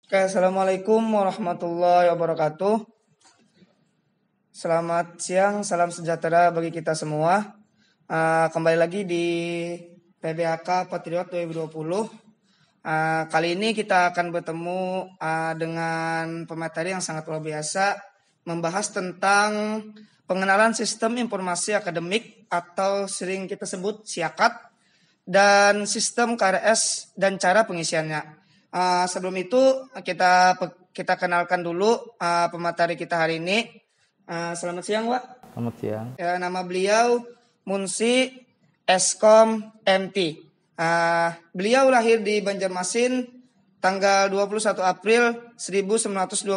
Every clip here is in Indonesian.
Oke, Assalamualaikum warahmatullahi wabarakatuh. Selamat siang, salam sejahtera bagi kita semua. Kembali lagi di PBHK Patriot 2020. Kali ini kita akan bertemu dengan pemateri yang sangat luar biasa, membahas tentang pengenalan sistem informasi akademik atau sering kita sebut SIAKAD dan sistem KRS dan cara pengisiannya. Sebelum itu kita kenalkan dulu pemateri kita hari ini. Selamat siang, Pak. Selamat siang. Ya, nama beliau Munsi Eskom MT. Beliau lahir di Banjarmasin tanggal 21 April 1922.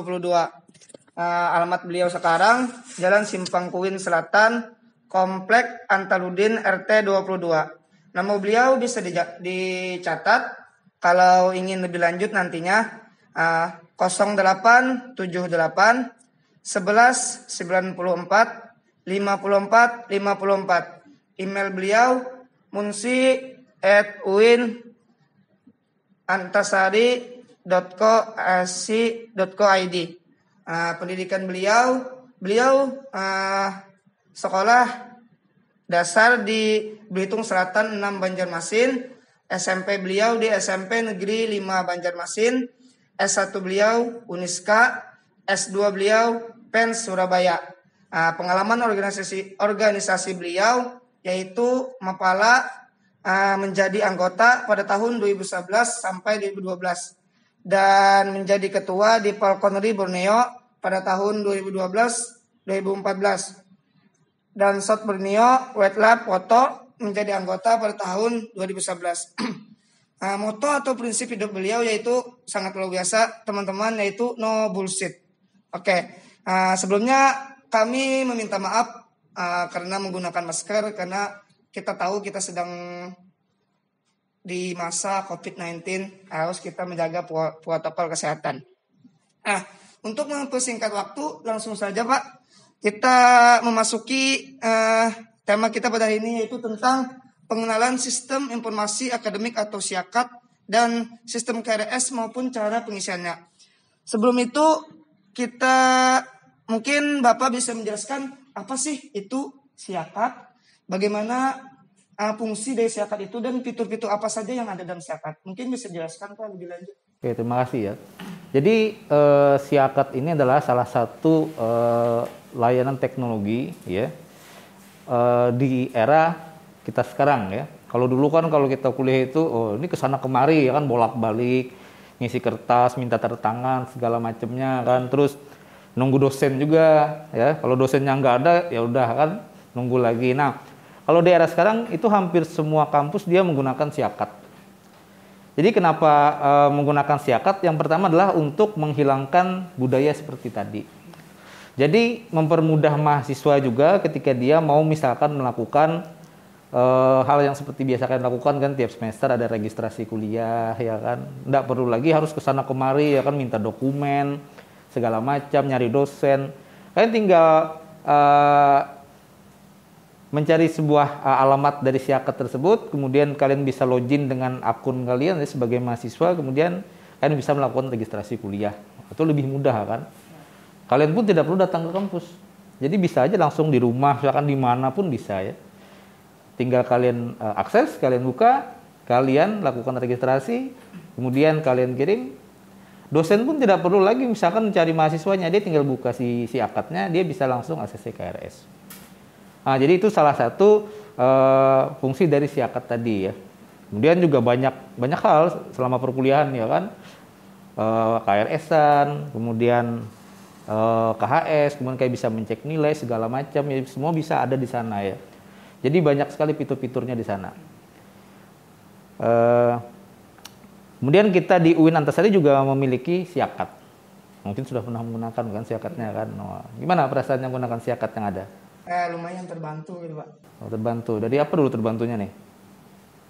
Alamat beliau sekarang Jalan Simpang Kuin Selatan, Komplek Antaludin RT 22. Nama beliau bisa dicatat kalau ingin lebih lanjut nantinya 0878 11 94 54 54. Email beliau munsi@uinantasari.co.id. Pendidikan beliau sekolah dasar di Belitung Selatan 6 Banjarmasin. SMP beliau di SMP Negeri 5 Banjarmasin. S1 beliau Uniska. S2 beliau PEN Surabaya. Pengalaman organisasi beliau yaitu Mapala, menjadi anggota pada tahun 2011 sampai 2012 dan menjadi ketua di Falconry Borneo pada tahun 2012-2014 dan South Borneo Wildlife Foto menjadi anggota pada tahun 2011. Moto atau prinsip hidup beliau yaitu sangat luar biasa, teman-teman, yaitu no bullshit. Oke. Sebelumnya kami meminta maaf karena menggunakan masker, karena kita tahu kita sedang di masa COVID-19, harus kita menjaga protokol kesehatan. Untuk mempersingkat waktu, langsung saja Pak, kita memasuki tema kita pada hari ini, yaitu tentang pengenalan sistem informasi akademik atau SIAKAD dan sistem KRS maupun cara pengisiannya. Sebelum itu, mungkin Bapak bisa menjelaskan apa sih itu SIAKAD, bagaimana fungsi dari SIAKAD itu, dan fitur-fitur apa saja yang ada dalam SIAKAD. Mungkin bisa jelaskan Pak lebih lanjut. Oke, terima kasih ya. Jadi SIAKAD ini adalah salah satu layanan teknologi ya di era kita sekarang ya. Kalau dulu kan kalau kita kuliah itu ini kesana kemari ya kan, bolak-balik ngisi kertas, minta tanda tangan segala macamnya kan, terus nunggu dosen juga ya. Kalau dosennya nggak ada ya udah kan nunggu lagi. Nah, kalau di era sekarang itu hampir semua kampus dia menggunakan SIAKAD. Jadi kenapa menggunakan SIAKAD? Yang pertama adalah untuk menghilangkan budaya seperti tadi. Jadi mempermudah mahasiswa juga ketika dia mau misalkan melakukan hal yang seperti biasa kalian lakukan kan, tiap semester ada registrasi kuliah ya kan. Nggak perlu lagi harus kesana kemari ya kan, minta dokumen segala macam, nyari dosen. Kalian tinggal mencari sebuah alamat dari SIAKAD tersebut, kemudian kalian bisa login dengan akun kalian ya, sebagai mahasiswa, kemudian kalian bisa melakukan registrasi kuliah. Itu lebih mudah kan. Kalian pun tidak perlu datang ke kampus. Jadi bisa aja langsung di rumah, misalkan dimanapun bisa ya. Tinggal kalian akses, kalian buka, kalian lakukan registrasi, kemudian kalian kirim. Dosen pun tidak perlu lagi misalkan mencari mahasiswanya, dia tinggal buka si SIAKAD-nya, dia bisa langsung akses KRS. Jadi itu salah satu fungsi dari SIAKAD tadi ya. Kemudian juga banyak hal selama perkuliahan ya kan, KRS-an, kemudian KHS, kemudian kayak bisa mencek nilai segala macam ya, semua bisa ada di sana ya. Jadi banyak sekali fitur-fiturnya di sana. Kemudian kita di UIN Antasari juga memiliki SIAKAD. Mungkin sudah pernah menggunakan kan SIAKAD-nya kan. Gimana perasaannya menggunakan SIAKAD yang ada? Lumayan terbantu gitu Pak. Terbantu. Dari apa dulu terbantunya nih?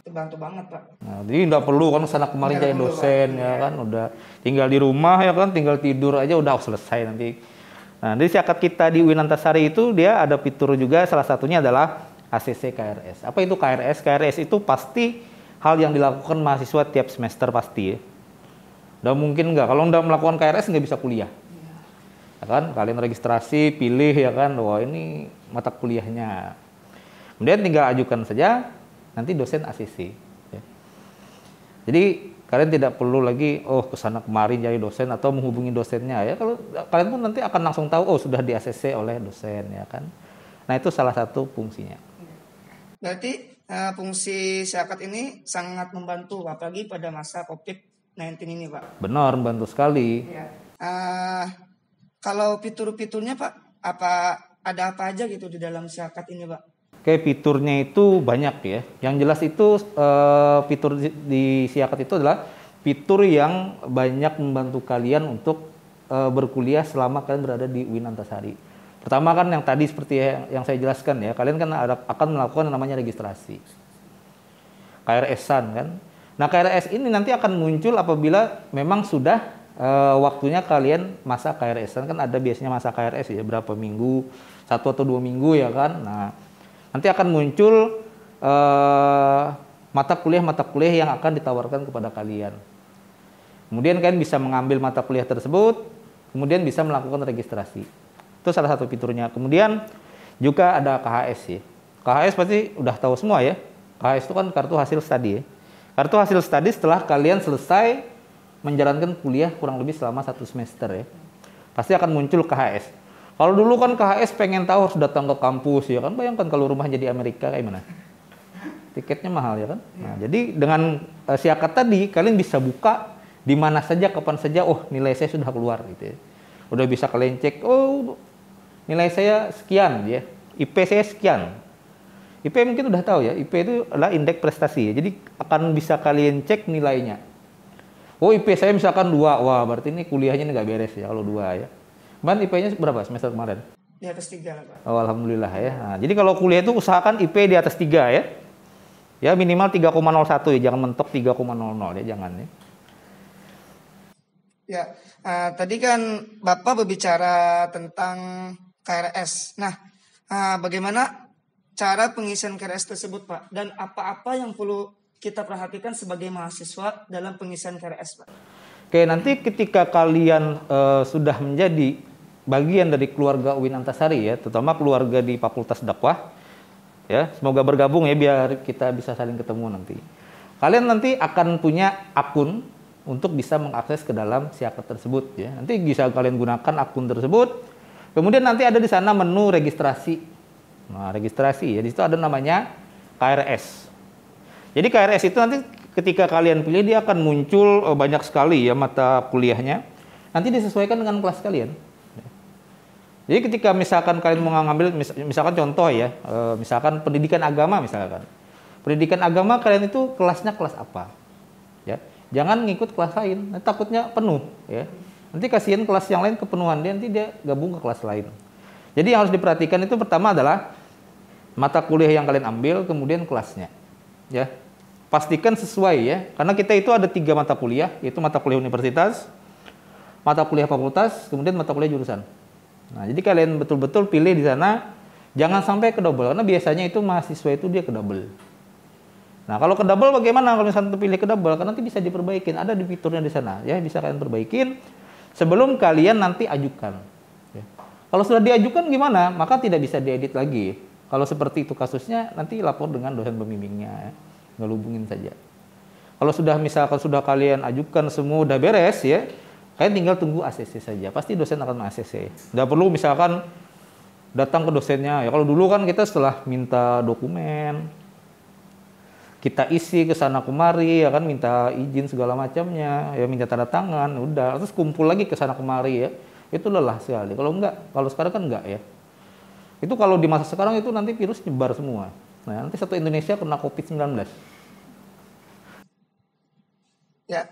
Terbantu banget Pak. Jadi nggak perlu kan sana kemarin cari dosen ya kan, udah tinggal di rumah ya kan, tinggal tidur aja udah selesai nanti. Nah, dari SIAKAD kita di UIN Antasari itu dia ada fitur juga, salah satunya adalah ACC KRS. Apa itu KRS? KRS itu pasti hal yang dilakukan mahasiswa tiap semester pasti ya. Udah mungkin nggak, kalau udah melakukan KRS nggak bisa kuliah. Ya kan, kalian registrasi, pilih ya kan, wah ini mata kuliahnya. Kemudian tinggal ajukan saja, nanti dosen ACC. Ya. Jadi kalian tidak perlu lagi kesana kemari jadi dosen atau menghubungi dosennya ya. Kalau kalian pun nanti akan langsung tahu sudah di ACC oleh dosen ya kan. Nah itu salah satu fungsinya. Berarti fungsi Siakat ini sangat membantu apalagi pada masa COVID-19 ini Pak. Benar, membantu sekali. Ya. Kalau fitur-fiturnya Pak, ada apa aja gitu di dalam Siakat ini Pak? Oke, fiturnya itu banyak ya. Yang jelas itu fitur di Siakat itu adalah fitur yang banyak membantu kalian untuk berkuliah selama kalian berada di UIN Antasari. Pertama kan yang tadi seperti yang saya jelaskan ya, kalian kan akan melakukan yang namanya registrasi. KRS-an kan. Nah, KRS ini nanti akan muncul apabila memang sudah waktunya kalian masa KRS-an, kan ada biasanya masa KRS ya, berapa minggu, 1 atau 2 minggu ya kan. Nah, nanti akan muncul mata kuliah yang akan ditawarkan kepada kalian. Kemudian kalian bisa mengambil mata kuliah tersebut, kemudian bisa melakukan registrasi. Itu salah satu fiturnya. Kemudian juga ada KHS ya. KHS pasti udah tahu semua ya. KHS itu kan kartu hasil studi ya. Kartu hasil studi setelah kalian selesai menjalankan kuliah kurang lebih selama 1 semester ya. Pasti akan muncul KHS. Kalau dulu kan KHS pengen tahu harus datang ke kampus ya kan. Bayangkan kalau rumah jadi Amerika kayak mana. Tiketnya mahal ya kan. Nah, jadi dengan Siakat tadi kalian bisa buka di mana saja, kapan saja, nilai saya sudah keluar gitu ya. Udah bisa kalian cek, nilai saya sekian ya. IP saya sekian. IP mungkin udah tahu ya, IP itu adalah indeks prestasi ya. Jadi akan bisa kalian cek nilainya. IP saya misalkan 2, wah berarti ini kuliahnya nggak beres ya kalau 2 ya. Ban IP-nya berapa semester kemarin? Di atas 3 lah Pak. Alhamdulillah ya. Nah, jadi kalau kuliah itu usahakan IP di atas 3 ya. Ya minimal 3,01 ya, jangan mentok 3,00 ya, jangan ya. Ya, tadi kan Bapak berbicara tentang KRS. Nah, bagaimana cara pengisian KRS tersebut Pak? Dan apa-apa yang perlu kita perhatikan sebagai mahasiswa dalam pengisian KRS Pak? Oke, nanti ketika kalian sudah menjadi bagian dari keluarga UIN Antasari ya, terutama keluarga di Fakultas Dakwah, ya semoga bergabung ya biar kita bisa saling ketemu nanti. Kalian nanti akan punya akun untuk bisa mengakses ke dalam Siakat tersebut ya. Nanti bisa kalian gunakan akun tersebut. Kemudian nanti ada di sana menu registrasi. Nah, registrasi ya, di situ ada namanya KRS. Jadi KRS itu nanti ketika kalian pilih dia akan muncul banyak sekali ya mata kuliahnya. Nanti disesuaikan dengan kelas kalian. Jadi ketika misalkan kalian mau ngambil misalkan contoh ya, misalkan pendidikan agama misalkan. Pendidikan agama kalian itu kelasnya kelas apa? Ya. Jangan ngikut kelas lain, nanti takutnya penuh ya. Nanti kasihan kelas yang lain kepenuhan, nanti dia gabung ke kelas lain. Jadi yang harus diperhatikan itu pertama adalah mata kuliah yang kalian ambil, kemudian kelasnya. Ya. Pastikan sesuai ya, karena kita itu ada 3 mata kuliah, yaitu mata kuliah universitas, mata kuliah fakultas, kemudian mata kuliah jurusan. Nah, jadi kalian betul-betul pilih di sana, jangan sampai kedouble, karena biasanya itu mahasiswa itu dia kedouble. Nah, kalau kedouble bagaimana kalau misalnya pilih kedouble? Karena nanti bisa diperbaikin, ada di fiturnya di sana, ya bisa kalian perbaikin sebelum kalian nanti ajukan. Ya. Kalau sudah diajukan gimana? Maka tidak bisa diedit lagi. Kalau seperti itu kasusnya, nanti lapor dengan dosen pembimbingnya, ya. Ngelubungin saja. Kalau sudah misalkan sudah kalian ajukan semua udah beres ya, kalian tinggal tunggu ACC saja. Pasti dosen akan ACC. Nggak perlu misalkan datang ke dosennya. Ya kalau dulu kan kita setelah minta dokumen, kita isi ke sana kemari ya kan, minta izin segala macamnya, ya minta tanda tangan, udah terus kumpul lagi ke sana kemari ya. Itu lelah sekali. Kalau sekarang kan enggak ya. Itu kalau di masa sekarang itu nanti virus nyebar semua. Nah, nanti satu Indonesia kena COVID-19. Ya,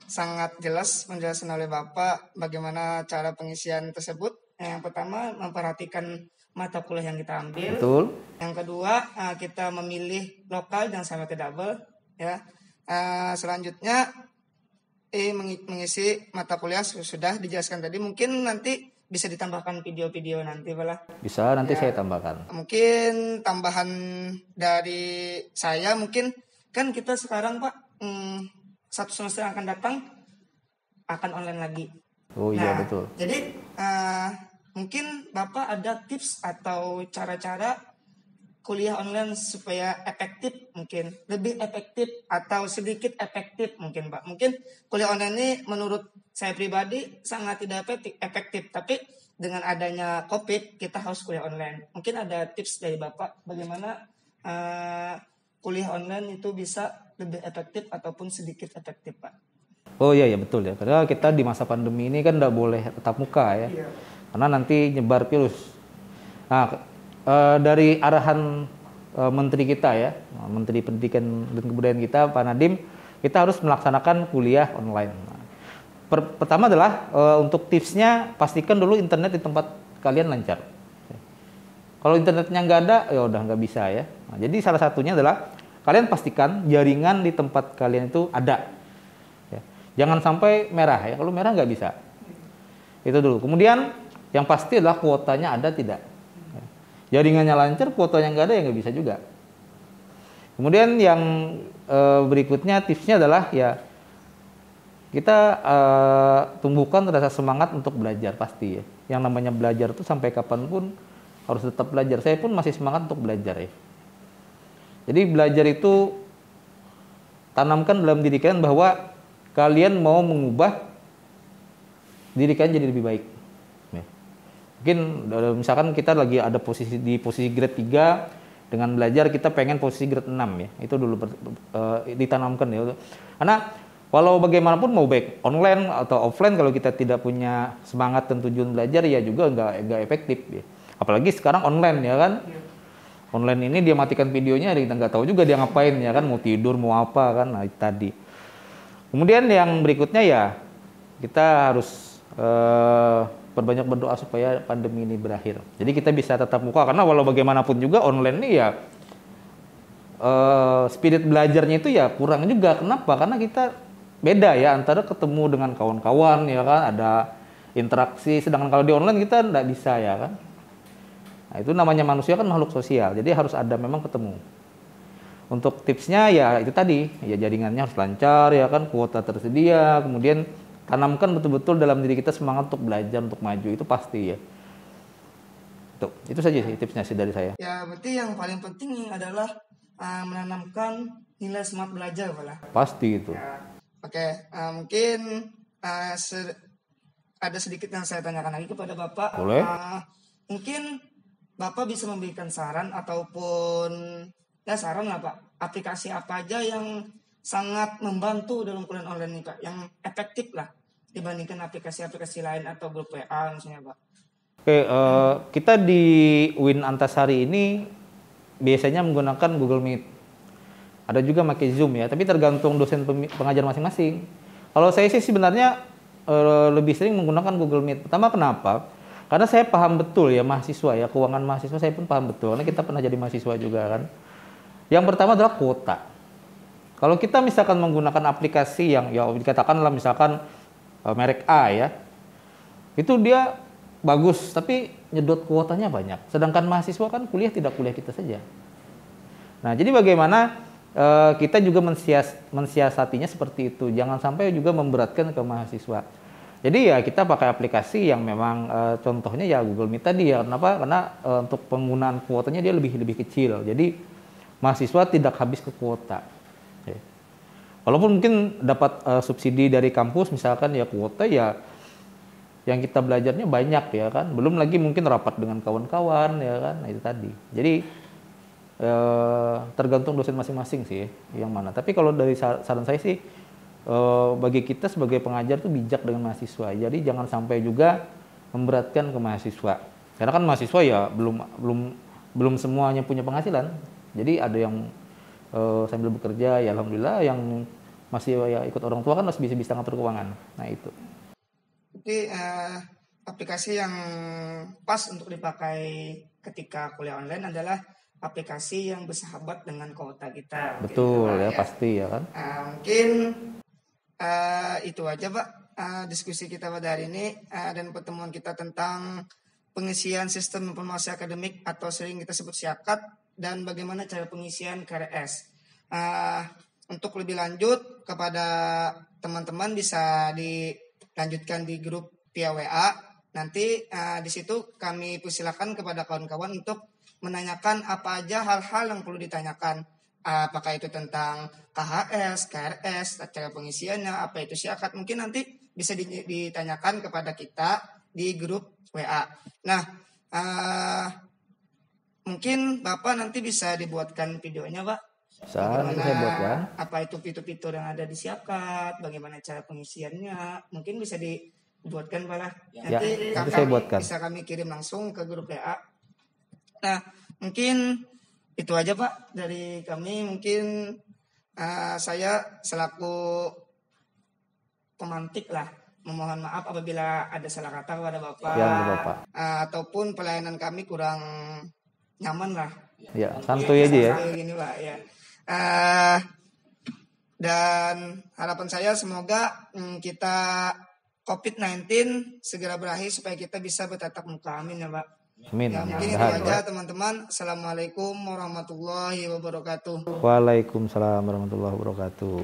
sangat jelas menjelaskan oleh Bapak bagaimana cara pengisian tersebut. Yang pertama, memperhatikan mata kuliah yang kita ambil. Betul. Yang kedua, kita memilih lokal jangan sampai kedouble. Ya. Selanjutnya, mengisi mata kuliah sudah dijelaskan tadi. Mungkin nanti bisa ditambahkan video-video nanti, Pak. Bisa, nanti ya, saya tambahkan. Mungkin tambahan dari saya, mungkin kan kita sekarang, Pak, 1 semester yang akan datang akan online lagi. Oh iya, betul. Jadi mungkin Bapak ada tips atau cara-cara kuliah online supaya efektif, mungkin lebih efektif atau sedikit efektif mungkin Pak. Mungkin kuliah online ini menurut saya pribadi sangat tidak efektif, tapi dengan adanya COVID kita harus kuliah online. Mungkin ada tips dari Bapak bagaimana kuliah online itu bisa lebih efektif ataupun sedikit efektif Pak. Oh iya ya betul ya. Karena kita di masa pandemi ini kan nggak boleh tatap muka ya. Iya. Karena nanti nyebar virus. Nah, dari arahan Menteri kita ya, Menteri Pendidikan dan Kebudayaan kita, Pak Nadiem, kita harus melaksanakan kuliah online. Pertama adalah untuk tipsnya pastikan dulu internet di tempat kalian lancar. Kalau internetnya nggak ada, ya udah nggak bisa ya. Nah, jadi salah satunya adalah kalian pastikan jaringan di tempat kalian itu ada. Ya. Jangan sampai merah ya. Kalau merah nggak bisa. Itu dulu. Kemudian yang pasti adalah kuotanya ada tidak. Jaringannya lancar, kuotanya nggak ada ya nggak bisa juga. Kemudian yang berikutnya tipsnya adalah ya kita tumbuhkan rasa semangat untuk belajar pasti ya. Yang namanya belajar itu sampai kapanpun harus tetap belajar. Saya pun masih semangat untuk belajar ya. Jadi belajar itu tanamkan dalam diri kalian bahwa kalian mau mengubah diri kalian jadi lebih baik. Mungkin misalkan kita lagi ada di posisi grade 3 dengan belajar kita pengen posisi grade 6 ya. Itu dulu ditanamkan ya. Karena walau bagaimanapun mau baik online atau offline kalau kita tidak punya semangat dan tujuan belajar ya juga nggak efektif ya. Apalagi sekarang online ya kan. Online ini dia matikan videonya kita nggak tahu juga dia ngapain ya kan, mau tidur mau apa kan. Nah, itu tadi. Kemudian yang berikutnya ya kita harus perbanyak berdoa supaya pandemi ini berakhir. Jadi kita bisa tatap muka karena walau bagaimanapun juga online ini ya spirit belajarnya itu ya kurang juga. Kenapa? Karena kita beda ya antara ketemu dengan kawan-kawan ya kan, ada interaksi. Sedangkan kalau di online kita nggak bisa ya kan. Nah, itu namanya manusia kan makhluk sosial. Jadi harus ada memang ketemu. Untuk tipsnya ya itu tadi, ya jaringannya harus lancar ya kan, kuota tersedia, kemudian tanamkan betul-betul dalam diri kita semangat untuk belajar, untuk maju, itu pasti ya. Itu saja sih tipsnya sih dari saya. Ya, berarti yang paling penting adalah menanamkan nilai semangat belajar, Pak. Pasti itu. Ya. Oke, mungkin ada sedikit yang saya tanyakan lagi kepada Bapak. Boleh. Mungkin Bapak bisa memberikan saran ataupun ya saran lah Pak, aplikasi apa aja yang sangat membantu dalam kuliah online ini Pak, yang efektif lah dibandingkan aplikasi-aplikasi lain atau grup WA misalnya Pak. Oke, kita di UIN Antasari ini biasanya menggunakan Google Meet. Ada juga pakai Zoom ya, tapi tergantung dosen pengajar masing-masing. Kalau saya sih sebenarnya lebih sering menggunakan Google Meet. Pertama kenapa? Karena saya paham betul ya mahasiswa ya, keuangan mahasiswa saya pun paham betul. Karena kita pernah jadi mahasiswa juga kan. Yang pertama adalah kuota. Kalau kita misalkan menggunakan aplikasi yang ya dikatakanlah misalkan merek A ya, itu dia bagus tapi nyedot kuotanya banyak. Sedangkan mahasiswa kan kuliah tidak kuliah kita saja. Nah jadi bagaimana kita juga mensiasatinya seperti itu. Jangan sampai juga memberatkan ke mahasiswa. Jadi ya kita pakai aplikasi yang memang contohnya ya Google Meet tadi ya. Kenapa? Karena untuk penggunaan kuotanya dia lebih kecil. Jadi mahasiswa tidak habis ke kuota. Walaupun mungkin dapat subsidi dari kampus misalkan ya kuota ya yang kita belajarnya banyak ya kan. Belum lagi mungkin rapat dengan kawan-kawan ya kan. Nah, itu tadi. Jadi tergantung dosen masing-masing sih yang mana. Tapi kalau dari saran saya sih bagi kita sebagai pengajar tuh bijak dengan mahasiswa. Jadi jangan sampai juga memberatkan ke mahasiswa. Karena kan mahasiswa ya belum semuanya punya penghasilan. Jadi ada yang sambil bekerja ya alhamdulillah, yang masih ya ikut orang tua kan masih bisa ngatur keuangan. Nah itu. Jadi aplikasi yang pas untuk dipakai ketika kuliah online adalah aplikasi yang bersahabat dengan kuota kita. Betul ya, pasti ya kan. Mungkin itu aja Pak diskusi kita pada hari ini dan pertemuan kita tentang pengisian sistem informasi akademik atau sering kita sebut SIAKAT dan bagaimana cara pengisian KRS. Untuk lebih lanjut kepada teman-teman bisa lanjutkan di grup via WA. Nanti di situ kami persilakan kepada kawan-kawan untuk menanyakan apa aja hal-hal yang perlu ditanyakan. Apakah itu tentang KHS, KRS, cara pengisiannya, apa itu syakat. Mungkin nanti bisa ditanyakan kepada kita di grup WA. Nah, mungkin Bapak nanti bisa dibuatkan videonya, Pak. Saat saya buatkan. Apa itu fitur-fitur yang ada di Syakat, bagaimana cara pengisiannya, mungkin bisa dibuatkan Pak lah. Nanti saya buatkan. Bisa kami kirim langsung ke grup WA. Nah, mungkin itu aja Pak dari kami. Mungkin saya selaku pemantik lah, memohon maaf apabila ada salah kata kepada Bapak, Bapak. Ataupun pelayanan kami kurang nyaman lah. Ya, santuy aja ya. Gini Pak ya. Dan harapan saya semoga kita COVID-19 segera berakhir supaya kita bisa bertatap muka. Amin ya Pak. Amin. Ya, mungkin itu aja teman-teman. Assalamualaikum warahmatullahi wabarakatuh. Waalaikumsalam warahmatullahi wabarakatuh.